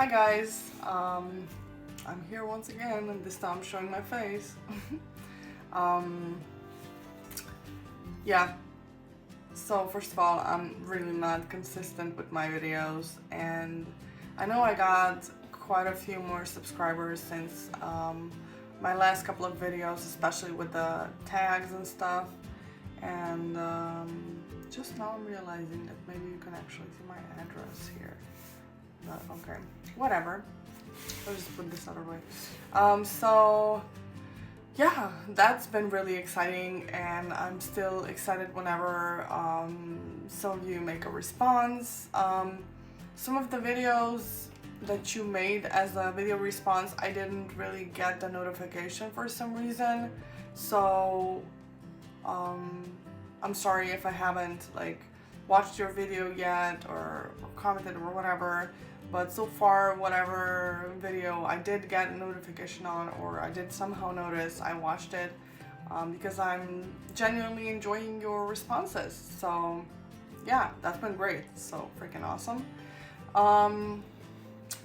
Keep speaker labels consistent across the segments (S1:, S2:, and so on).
S1: Hi guys, I'm here once again, and this time I'm showing my face. Yeah, so first of all, I'm really not consistent with my videos, and I know I got quite a few more subscribers since my last couple of videos, especially with the tags and stuff, and just now I'm realizing that maybe you can actually see my address here. But okay, whatever. I'll just put this other way. So yeah, that's been really exciting, and I'm still excited whenever some of you make a response. Some of the videos that you made as a video response, I didn't really get the notification for some reason. So I'm sorry if I haven't like watched your video yet or commented or whatever, but so far whatever video I did get a notification on, or I did somehow notice, I watched it because I'm genuinely enjoying your responses. So yeah, that's been great. So freaking awesome.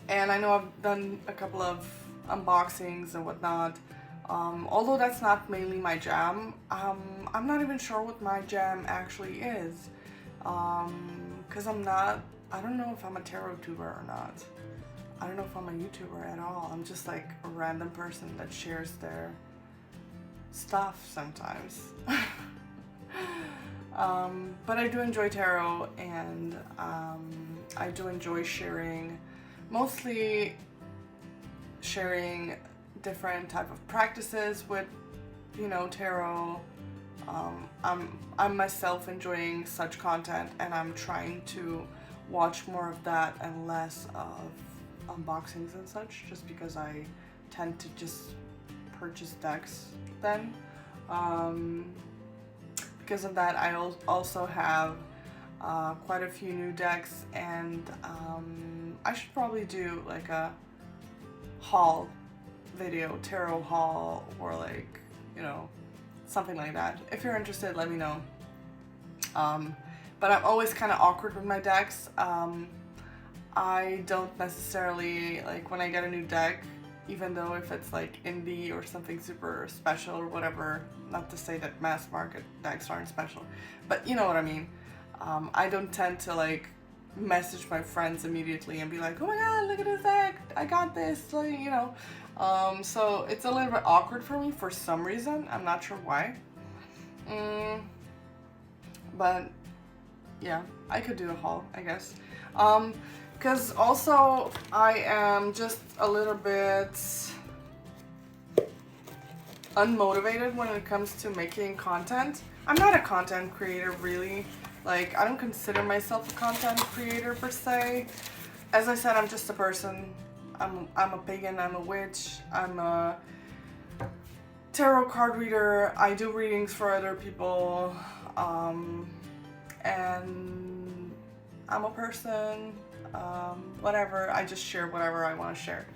S1: And I know I've done a couple of unboxings and whatnot. Although that's not mainly my jam, I'm not even sure what my jam actually is, because I don't know if I'm a tarot tuber or not. I don't know if I'm a YouTuber at all. I'm just like a random person that shares their stuff sometimes. But I do enjoy tarot, and I do enjoy sharing, mostly sharing different type of practices with, you know, tarot. I'm myself enjoying such content, and I'm trying to watch more of that and less of unboxings and such, just because I tend to just purchase decks then. Because of that, I also have quite a few new decks, and I should probably do like a haul video, tarot haul, or like, you know, something like that. If you're interested, let me know. But I'm always kind of awkward with my decks. I don't necessarily, like, when I get a new deck, even though if it's like indie or something super special or whatever, not to say that mass market decks aren't special, but you know what I mean. I don't tend to like message my friends immediately and be like, oh my god, look at this deck, I got this, like, you know. So it's a little bit awkward for me for some reason. I'm not sure why. But yeah, I could do a haul, I guess. Because also I am just a little bit unmotivated when it comes to making content. I'm not a content creator really. Like, I don't consider myself a content creator per se. As I said, I'm just a person. I'm a pagan, I'm a witch, I'm a tarot card reader, I do readings for other people, and I'm a person, whatever, I just share whatever I want to share.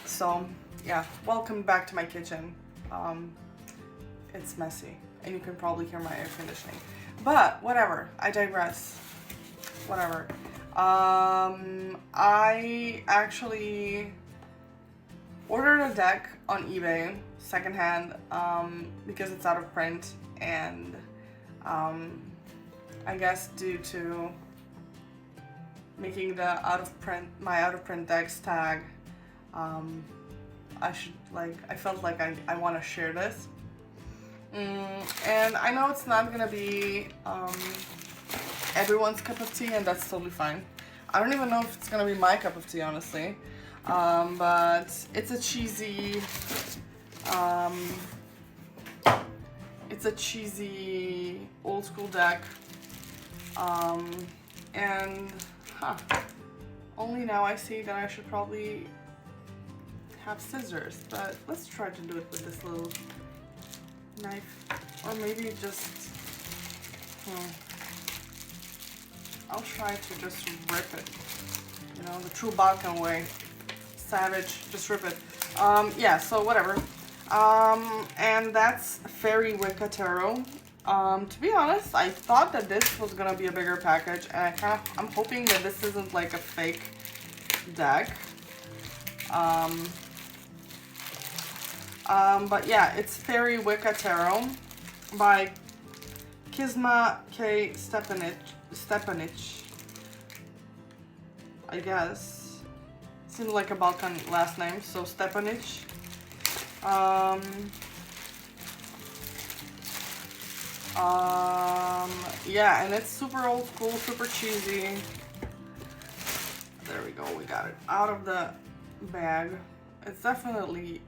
S1: So yeah, welcome back to my kitchen. It's messy, and you can probably hear my air conditioning, but whatever, I digress. Whatever. I actually ordered a deck on eBay secondhand because it's out of print, and I guess due to making the my out of print decks tag, I felt like I want to share this. And I know it's not gonna be everyone's cup of tea, and that's totally fine. I don't even know if it's gonna be my cup of tea, honestly. But it's a cheesy old school deck. And only now I see that I should probably have scissors, but let's try to do it with this little knife, or maybe just I'll try to just rip it, you know, the true Balkan way. Savage, just rip it. Yeah, so whatever. And that's Faery Wicca Tarot. To be honest, I thought that this was gonna be a bigger package, and I'm hoping that this isn't like a fake deck. But yeah, it's Faery Wicca Tarot by Kizma K. Stepanich, I guess. Seems like a Balkan last name, so Stepanich. Yeah, and it's super old school, super cheesy. There we go, we got it out of the bag. It's definitely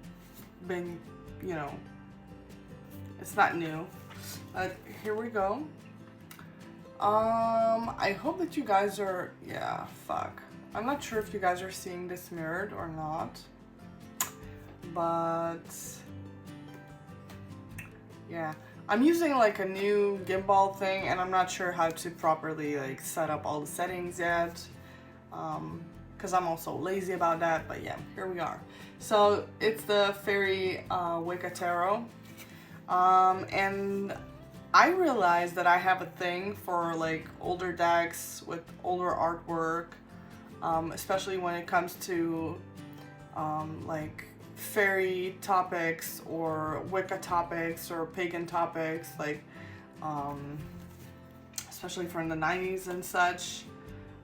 S1: been, you know, it's not new. But here we go. I hope that you guys are, yeah, fuck. I'm not sure if you guys are seeing this mirrored or not. But yeah, I'm using like a new gimbal thing and I'm not sure how to properly like set up all the settings yet. Because I'm also lazy about that, but yeah, here we are. So it's the Faery Wicca Tarot. And I realized that I have a thing for like older decks with older artwork, especially when it comes to like fairy topics or Wicca topics or pagan topics, like especially from the 90s and such.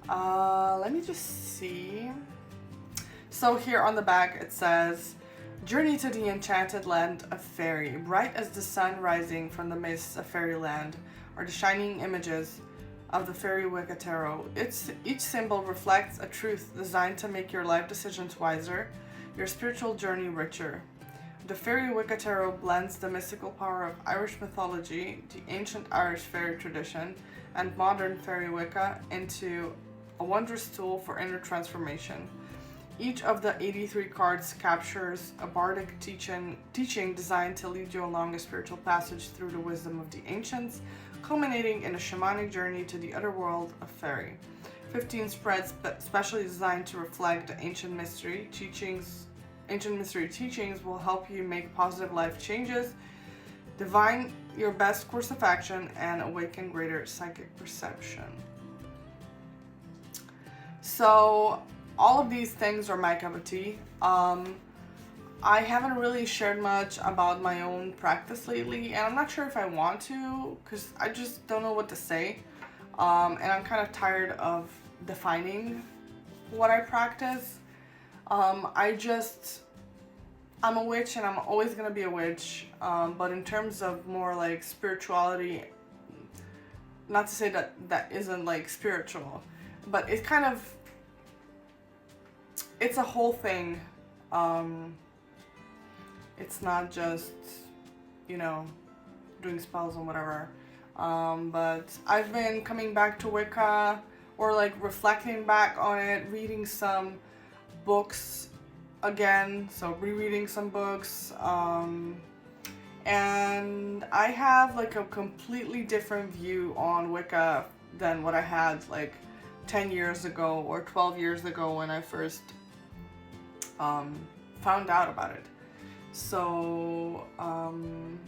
S1: Let me just see. So here on the back it says, "Journey to the enchanted land of fairy. Bright as the sun rising from the mists of fairyland are the shining images of the Faery Wicca Tarot. Each symbol reflects a truth designed to make your life decisions wiser, your spiritual journey richer. The Faery Wicca Tarot blends the mystical power of Irish mythology, the ancient Irish fairy tradition, and modern Faery Wicca into a wondrous tool for inner transformation. Each of the 83 cards captures a bardic teaching designed to lead you along a spiritual passage through the wisdom of the ancients, culminating in a shamanic journey to the other world of fairy. 15 spreads specially designed to reflect the ancient mystery teachings will help you make positive life changes, divine your best course of action, and awaken greater psychic perception." So all of these things are my cup of tea. I haven't really shared much about my own practice lately, and I'm not sure if I want to, because I just don't know what to say. And I'm kind of tired of defining what I practice. I'm a witch and I'm always gonna be a witch, but in terms of more like spirituality, not to say that that isn't like spiritual, but it's kind of, it's a whole thing. It's not just, you know, doing spells and whatever. But I've been coming back to Wicca, or like reflecting back on it, reading some books again, so rereading some books. And I have like a completely different view on Wicca than what I had like 10 years ago or 12 years ago when I first found out about it. So, and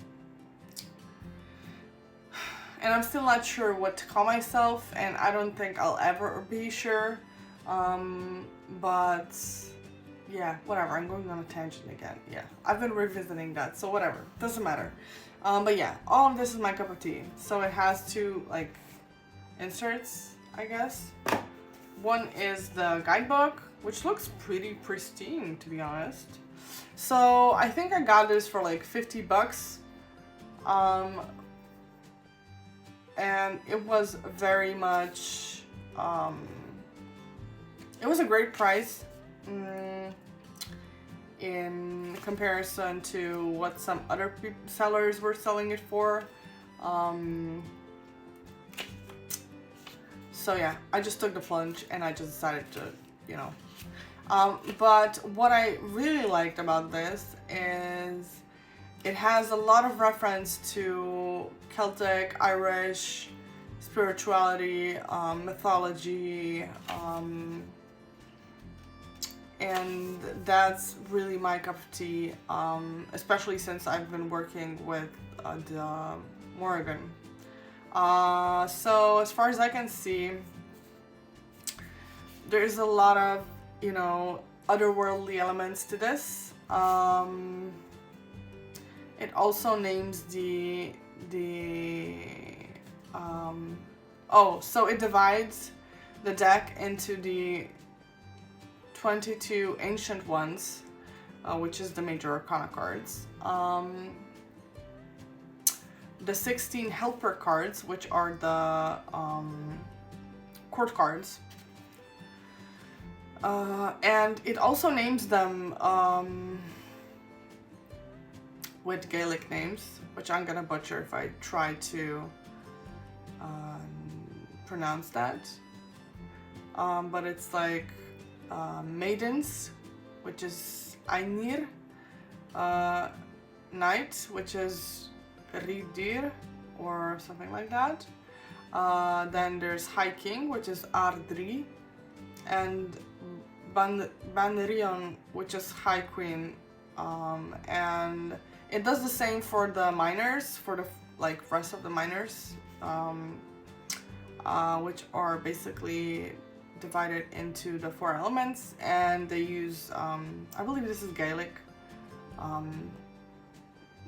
S1: I'm still not sure what to call myself, and I don't think I'll ever be sure. But yeah, whatever, I'm going on a tangent again. Yeah, I've been revisiting that, so whatever, doesn't matter. But yeah, all of this is my cup of tea. So it has two like inserts, I guess. One is the guidebook, which looks pretty pristine, to be honest. So I think I got this for like 50 bucks. And it was very much, it was a great price in comparison to what some other sellers were selling it for. So yeah, I just took the plunge and I just decided to, you know. But what I really liked about this is it has a lot of reference to Celtic, Irish spirituality, mythology, and that's really my cup of tea, especially since I've been working with the Morrigan. So as far as I can see, there's a lot of, you know, otherworldly elements to this. It also names so it divides the deck into the 22 ancient ones, which is the major arcana cards. The 16 helper cards, which are the court cards. And it also names them with Gaelic names, which I'm gonna butcher if I try to pronounce that. But it's like maidens, which is Ainir, knight, which is Ridir, or something like that. Then there's High King, which is Ardri, and Banrion, which is High Queen. And it does the same for the minors, for the rest of the minors, which are basically divided into the 4 elements, and they use, I believe this is Gaelic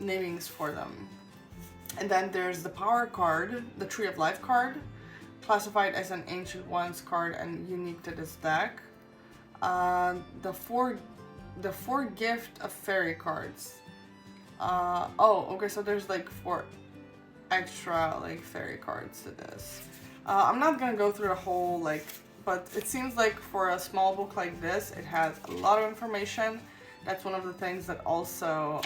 S1: namings for them. And then there's the power card, the Tree of Life card, classified as an Ancient Ones card and unique to this deck. The four gift of fairy cards. Okay, so there's like 4 extra fairy cards to this. I'm not gonna go through the whole but it seems like for a small book like this, it has a lot of information. That's one of the things that also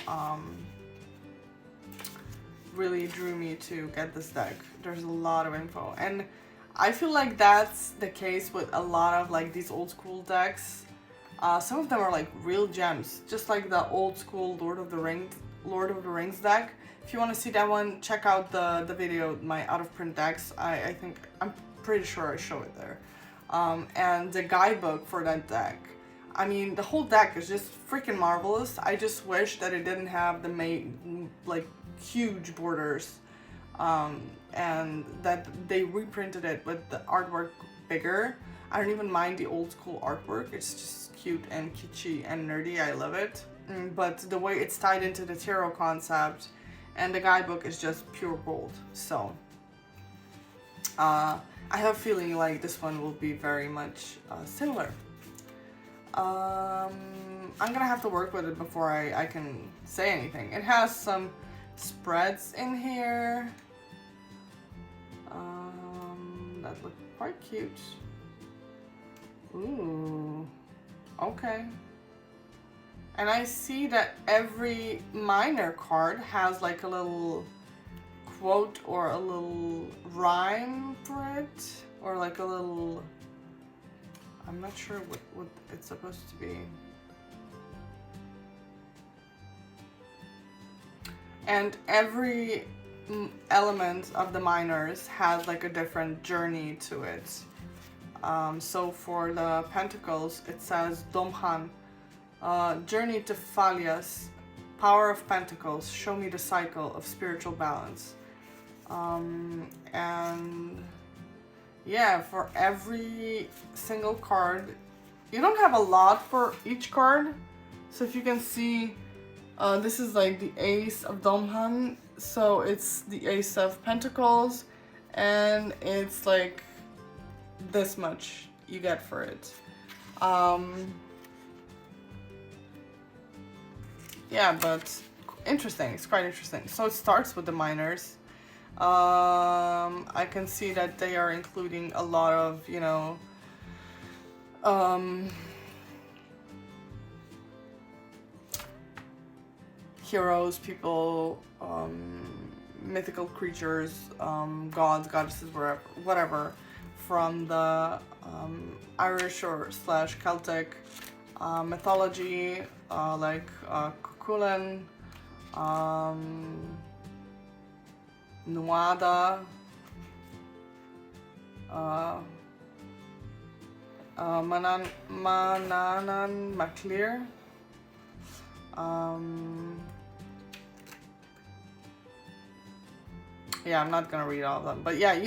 S1: really drew me to get this deck. There's a lot of info, and I feel like that's the case with a lot of these old school decks. Some of them are real gems, just like the old school Lord of the Rings deck. If you want to see that one, check out the video, my out of print decks. I'm pretty sure I show it there. And the guidebook for that deck. I mean, the whole deck is just freaking marvelous. I just wish that it didn't have the huge borders, and that they reprinted it with the artwork bigger. I don't even mind the old school artwork. It's just cute and kitschy and nerdy. I love it. But the way it's tied into the tarot concept and the guidebook is just pure gold. So I have a feeling this one will be very much similar. I'm gonna have to work with it before I can say anything. It has some spreads in here that look quite cute. Ooh, okay. And I see that every minor card has a little quote or a little rhyme for it, or a little, I'm not sure what it's supposed to be. And every element of the minors has a different journey to it. So for the Pentacles, it says Domhan, journey to Phalias, power of Pentacles, show me the cycle of spiritual balance. And yeah, for every single card, you don't have a lot for each card. So if you can see, this is the Ace of Domhan, so it's the Ace of Pentacles, and it's this much you get for it. Yeah, but interesting. It's quite interesting. So it starts with the minors. I can see that they are including a lot of, heroes, people, mythical creatures, gods, goddesses, whatever, from the Irish or / Celtic mythology, Cuchulainn, Nuada, Manannan MacLear, yeah, I'm not gonna read all of them, but yeah, if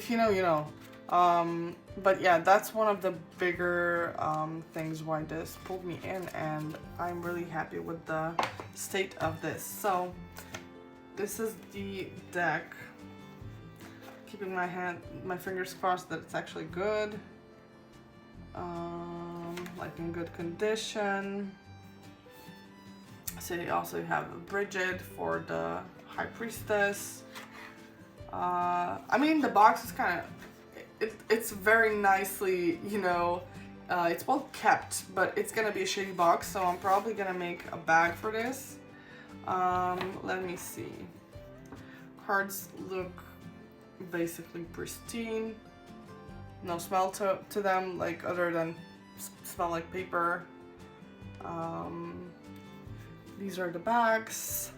S1: you know, you know. But yeah, that's one of the bigger things why this pulled me in, and I'm really happy with the state of this. So this is the deck. Keeping my fingers crossed that it's actually good. Like in good condition. So you also have Bridget for the High Priestess. I mean, the box is kind of, it's very nicely, you know, it's well kept, but it's gonna be a shitty box, so I'm probably gonna make a bag for this. Let me see. Cards look basically pristine. No smell to them, like other than smell like paper. These are the bags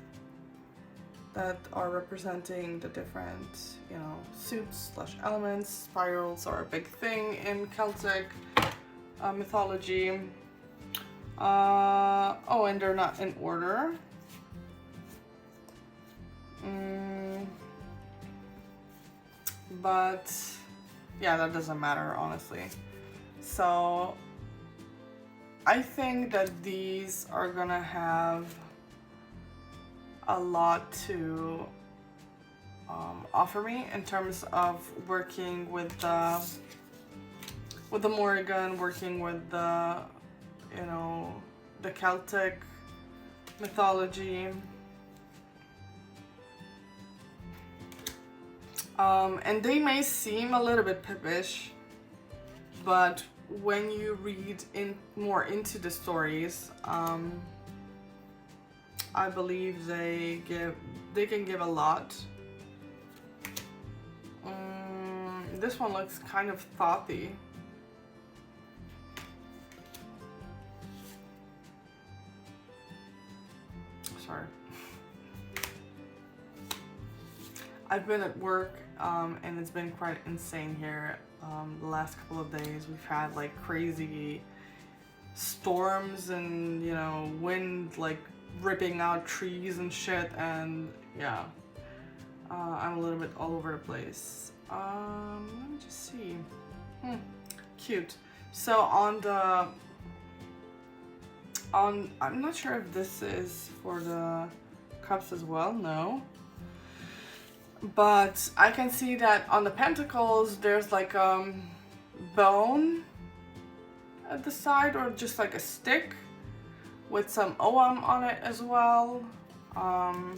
S1: that are representing the different, you know, suits slash elements. Spirals are a big thing in Celtic mythology. Oh, and they're not in order. But yeah, that doesn't matter, honestly. So I think that these are gonna have a lot to offer me in terms of working with the Morrigan, working with the, you know, the Celtic mythology. And they may seem a little bit pippish, but when you read more into the stories, I believe they can give a lot. This one looks kind of thoughty. Sorry. I've been at work and it's been quite insane here. The last couple of days we've had like crazy storms and, you know, wind like ripping out trees and shit, and yeah, I'm a little bit all over the place. Let me just see. Cute. So I'm not sure if this is for the cups as well, no. But I can see that on the pentacles there's like bone at the side, or just like a stick with some OM on it as well. I'm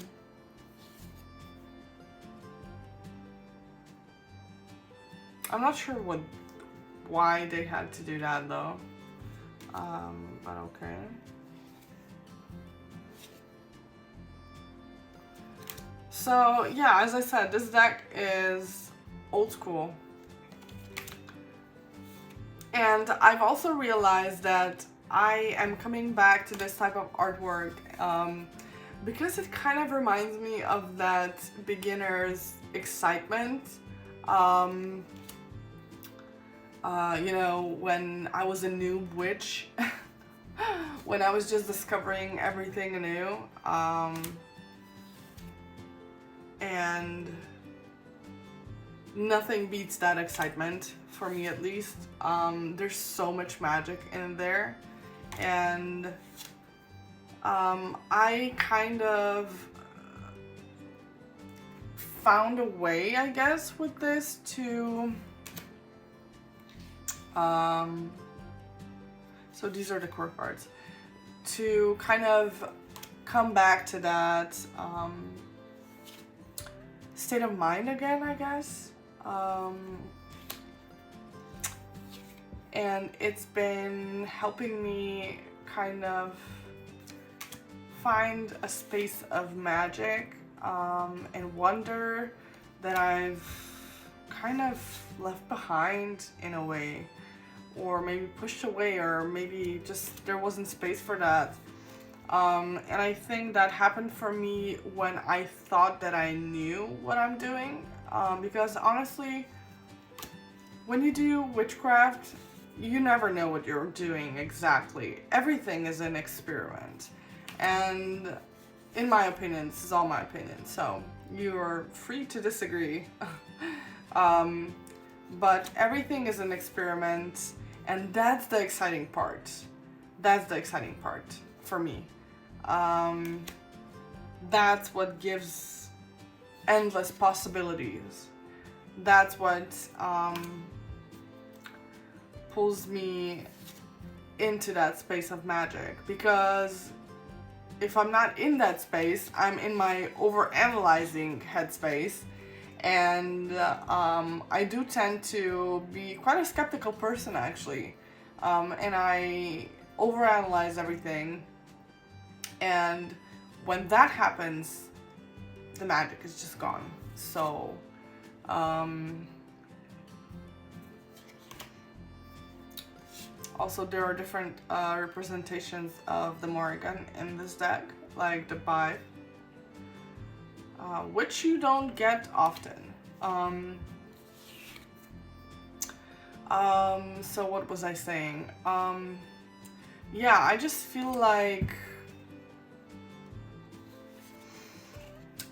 S1: not sure why they had to do that though, but okay. So yeah, as I said, this deck is old school. And I've also realized that I am coming back to this type of artwork because it kind of reminds me of that beginner's excitement. You know, when I was a noob witch, when I was just discovering everything anew. And nothing beats that excitement, for me at least. There's so much magic in there, and I kind of found a way, I guess, with this to so these are the core cards, to kind of come back to that state of mind again, I guess. And it's been helping me kind of find a space of magic and wonder that I've kind of left behind in a way, or maybe pushed away, or maybe just there wasn't space for that. And I think that happened for me when I thought that I knew what I'm doing, because honestly, when you do witchcraft, you never know what you're doing exactly. Everything is an experiment, and in my opinion, this is all my opinion, so you're free to disagree. but everything is an experiment, and that's the exciting part. That's the exciting part for me. That's what gives endless possibilities. That's what pulls me into that space of magic, because if I'm not in that space, I'm in my overanalyzing headspace, and I do tend to be quite a skeptical person actually, and I overanalyze everything, and when that happens, the magic is just gone. So also, there are different representations of the Morrigan in this deck, like the 5, which you don't get often. So what was I saying? Yeah, I just feel like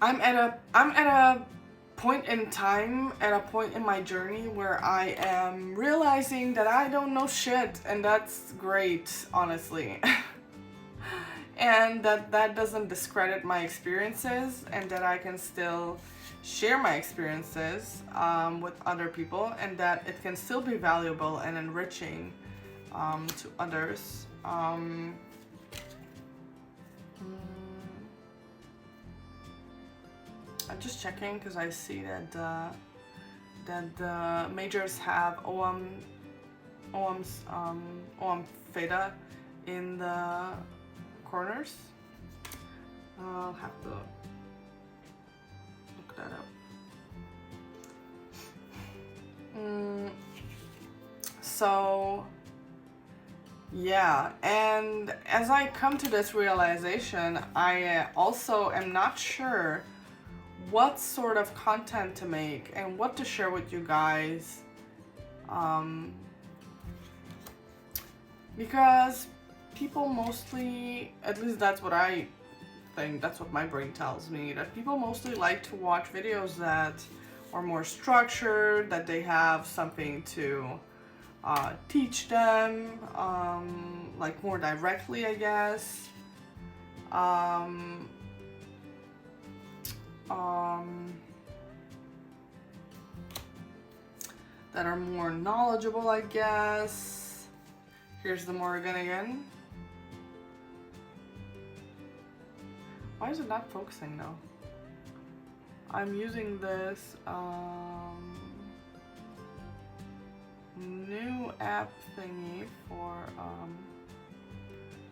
S1: I'm at a point in time, at a point in my journey where I am realizing that I don't know shit, and that's great, honestly. And that doesn't discredit my experiences, and that I can still share my experiences with other people, and that it can still be valuable and enriching to others. I'm just checking because I see that the majors have OM's Theta in the corners. I'll have to look that up. So yeah, and as I come to this realization, I also am not sure what sort of content to make and what to share with you guys, because people mostly, at least that's what I think, that's what my brain tells me, that people mostly like to watch videos that are more structured, that they have something to teach them, like more directly, I guess. That are more knowledgeable, I guess. Here's the Morrigan again. Why is it not focusing though? I'm using this new app thingy for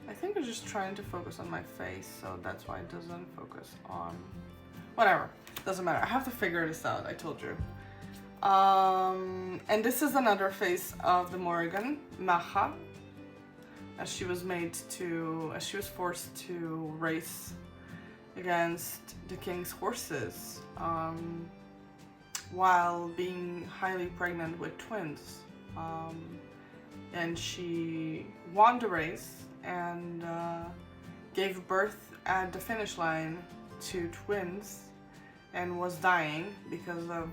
S1: I think it's just trying to focus on my face, so that's why it doesn't focus on whatever, doesn't matter. I have to figure this out, I told you. And this is another face of the Morrigan, Maha, as she was forced to race against the king's horses while being highly pregnant with twins. And she won the race and gave birth at the finish line to twins, and was dying because of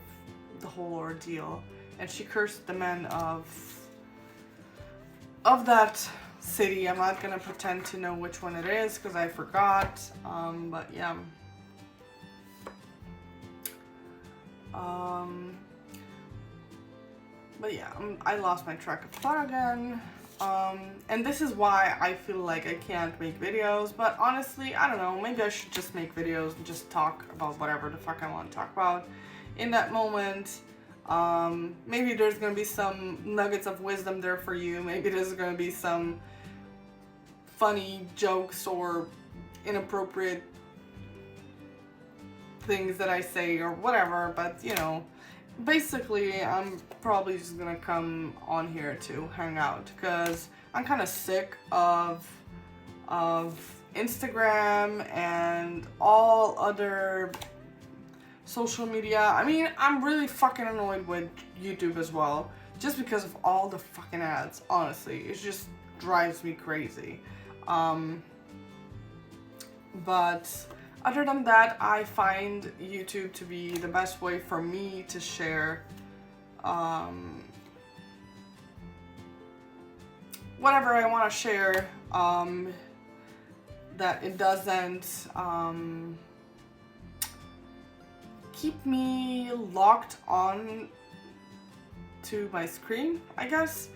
S1: the whole ordeal. And she cursed the men of that city. I'm not gonna pretend to know which one it is because I forgot, but yeah. But yeah, I lost my track of thought again. And this is why I feel like I can't make videos, but honestly, I don't know, maybe I should just make videos and just talk about whatever the fuck I want to talk about in that moment. Maybe there's gonna be some nuggets of wisdom there for you, maybe there's gonna be some funny jokes or inappropriate things that I say or whatever, but you know, basically I'm probably just gonna come on here to hang out because I'm kind of sick of Instagram and all other social media. I mean, I'm really fucking annoyed with YouTube as well, just because of all the fucking ads, honestly. It just drives me crazy. But other than that, I find YouTube to be the best way for me to share whatever I want to share, that it doesn't keep me locked on to my screen, I guess.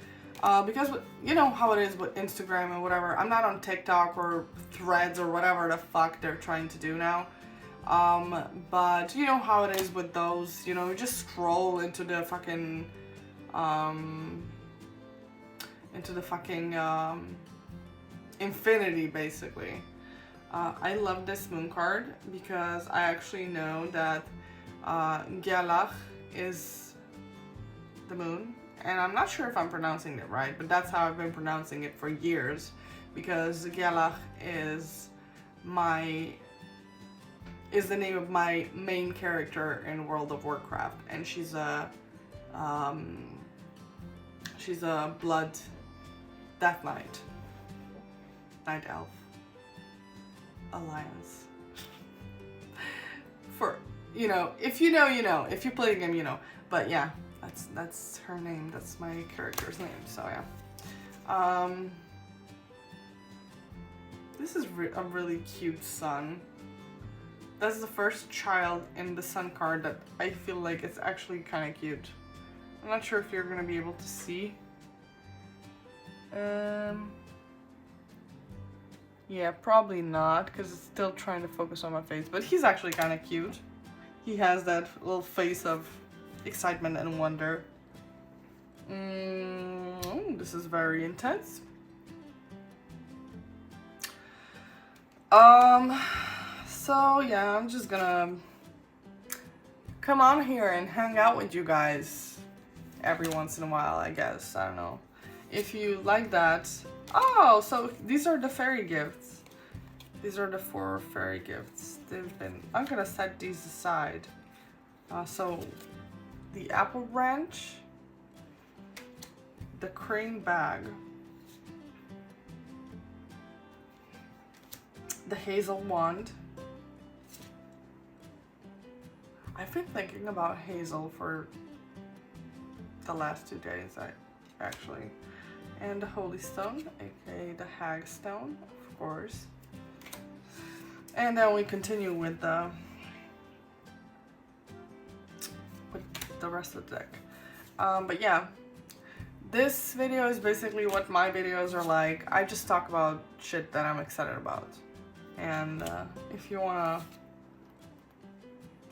S1: Because you know how it is with Instagram and whatever. I'm not on TikTok or Threads or whatever the fuck they're trying to do now. But you know how it is with those, you know, you just scroll into the fucking infinity, basically. I love this moon card because I actually know that Gialach is the moon, and I'm not sure if I'm pronouncing it right, but that's how I've been pronouncing it for years, because Gialach is the name of my main character in World of Warcraft, and she's a blood death knight, night elf alliance. For, you know, if you know, you know. If you play the game, you know. But yeah, that's her name. That's my character's name. So yeah. This is a really cute sun. That's the first child in the sun card that I feel like it's actually kind of cute. I'm not sure if you're gonna be able to see. Yeah, probably not, because it's still trying to focus on my face, but he's actually kind of cute. He has that little face of excitement and wonder. This is very intense. So yeah, I'm just gonna come on here and hang out with you guys every once in a while, I guess. I don't know. If you like that. Oh, so these are the fairy gifts. These are the 4 fairy gifts. I'm gonna set these aside. So the apple branch, the crane bag, the hazel wand. I've been thinking about hazel for the last 2 days, actually. And the holy stone, aka the hag stone, of course. And then we continue with the rest of the deck. But yeah, this video is basically what my videos are like. I just talk about shit that I'm excited about. And if you wanna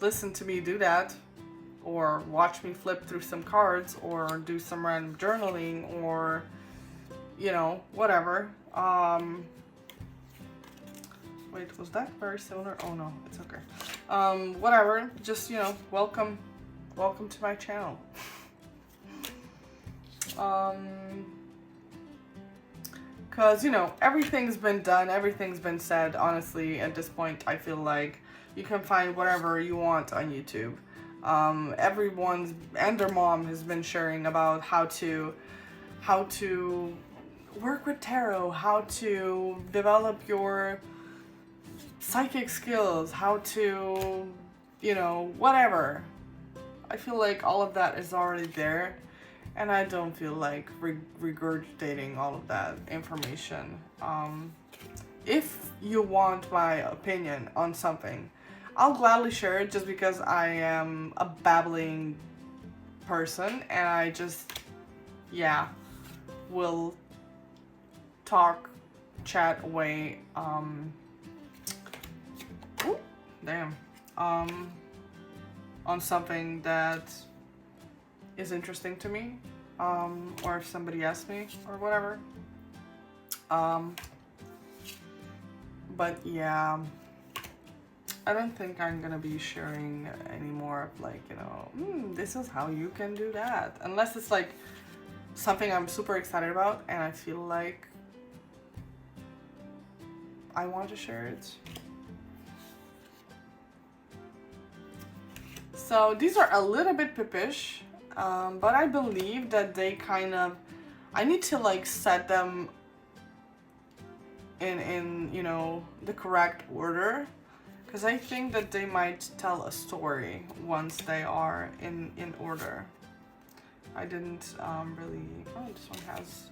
S1: listen to me do that, or watch me flip through some cards, or do some random journaling, or you know, whatever. Wait, was that very similar? Oh no, it's okay. Whatever, just, you know, welcome to my channel. Cause, you know, everything's been done, everything's been said. Honestly, at this point, I feel like you can find whatever you want on YouTube. Everyone's and their mom has been sharing about how to work with tarot, how to develop your psychic skills, how to, you know, whatever. I feel like all of that is already there, and I don't feel like regurgitating all of that information. If you want my opinion on something, I'll gladly share it, just because I am a babbling person, and I just, yeah, will chat away, on something that is interesting to me, or if somebody asks me, or whatever. But yeah, I don't think I'm gonna be sharing any more of, like, you know, this is how you can do that, unless it's like something I'm super excited about and I feel like I want to share it. So these are a little bit pippish, but I believe that they kind of, I need to like set them in you know, the correct order, because I think that they might tell a story once they are in order. I didn't really, oh, this one has,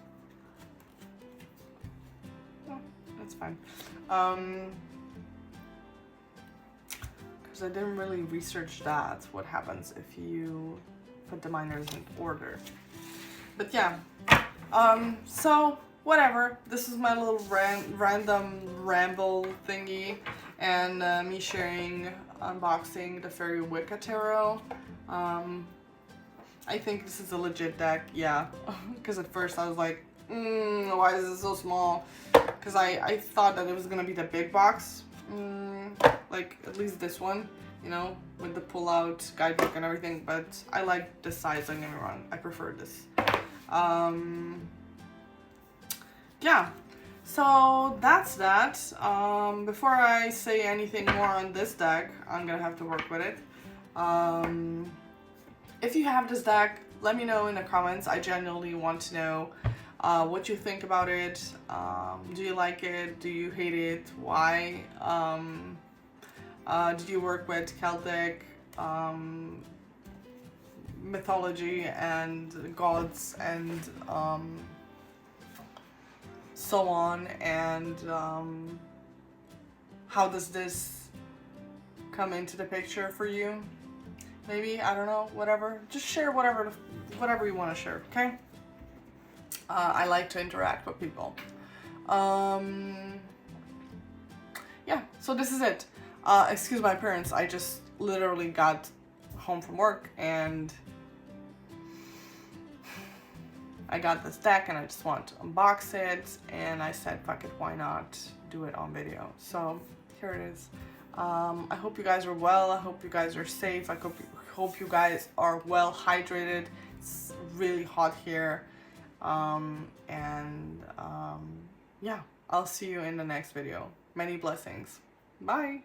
S1: oh, that's fine. Because I didn't really research that, what happens if you put the minors in order. But yeah, so whatever, this is my little random ramble thingy, and me sharing, unboxing the Faery Wicca Tarot. I think this is a legit deck, yeah, because at first I was like, why is it so small? Because I thought that it was gonna be the big box, like at least this one, you know, with the pull-out guidebook and everything, but I like this size, don't get me wrong, I prefer this. Yeah, so that's that. Before I say anything more on this deck, I'm gonna have to work with it. If you have this deck, let me know in the comments. I genuinely want to know what you think about it. Do you like it? Do you hate it? Why? Did you work with Celtic mythology and gods and so on? And how does this come into the picture for you? Maybe, I don't know, whatever. Just share whatever you want to share, okay? I like to interact with people. Yeah, so this is it. Excuse my appearance, I just literally got home from work and I got this deck and I just want to unbox it, and I said, fuck it, why not do it on video? So here it is. I hope you guys are well. I hope you guys are safe. I hope you guys are well hydrated. It's really hot here. Yeah, I'll see you in the next video. Many blessings. Bye.